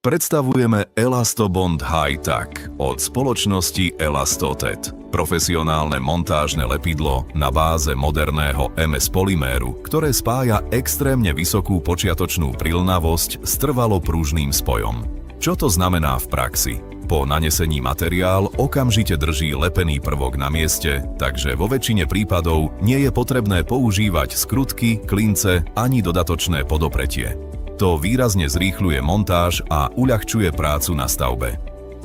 Predstavujeme Elastobond High-Tack od spoločnosti Elastotet. Profesionálne montážne lepidlo na báze moderného MS polyméru, ktoré spája extrémne vysokú počiatočnú prilnavosť s trvalo pružným spojom. Čo to znamená v praxi? Po nanesení materiál okamžite drží lepený prvok na mieste, takže vo väčšine prípadov nie je potrebné používať skrutky, klince ani dodatočné podopretie. To výrazne zrýchľuje montáž a uľahčuje prácu na stavbe.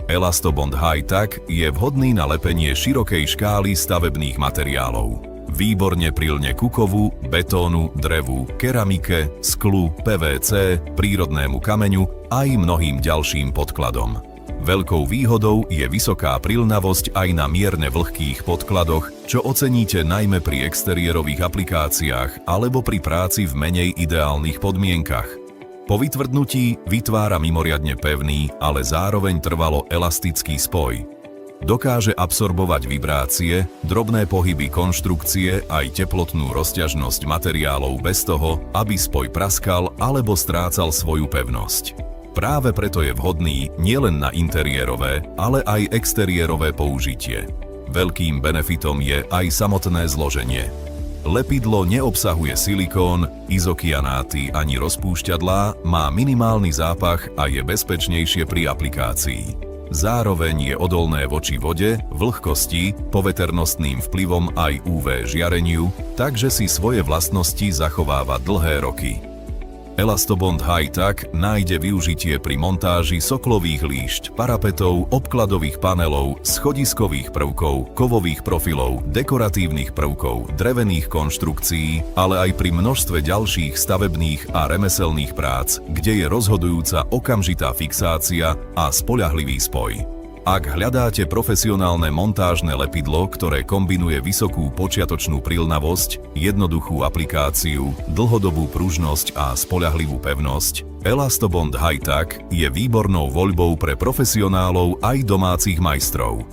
Elastobond High-Tack je vhodný na lepenie širokej škály stavebných materiálov. Výborne prilne ku kovu, betónu, drevu, keramike, sklu, PVC, prírodnému kameňu aj mnohým ďalším podkladom. Veľkou výhodou je vysoká prilnavosť aj na mierne vlhkých podkladoch, čo oceníte najmä pri exteriérových aplikáciách alebo pri práci v menej ideálnych podmienkach. Po vytvrdnutí vytvára mimoriadne pevný, ale zároveň trvalo elastický spoj. Dokáže absorbovať vibrácie, drobné pohyby konštrukcie aj teplotnú rozťažnosť materiálov bez toho, aby spoj praskal alebo strácal svoju pevnosť. Práve preto je vhodný nielen na interiérové, ale aj exteriérové použitie. Veľkým benefitom je aj samotné zloženie. Lepidlo neobsahuje silikón, izokianáty ani rozpúšťadlá, má minimálny zápach a je bezpečnejšie pri aplikácii. Zároveň je odolné voči vode, vlhkosti, poveternostným vplyvom aj UV žiareniu, takže si svoje vlastnosti zachováva dlhé roky. Elastobond High-Tack nájde využitie pri montáži soklových líšť, parapetov, obkladových panelov, schodiskových prvkov, kovových profilov, dekoratívnych prvkov, drevených konštrukcií, ale aj pri množstve ďalších stavebných a remeselných prác, kde je rozhodujúca okamžitá fixácia a spoľahlivý spoj. Ak hľadáte profesionálne montážne lepidlo, ktoré kombinuje vysokú počiatočnú prilnavosť, jednoduchú aplikáciu, dlhodobú pružnosť a spoľahlivú pevnosť, Elastobond High-Tack je výbornou voľbou pre profesionálov aj domácich majstrov.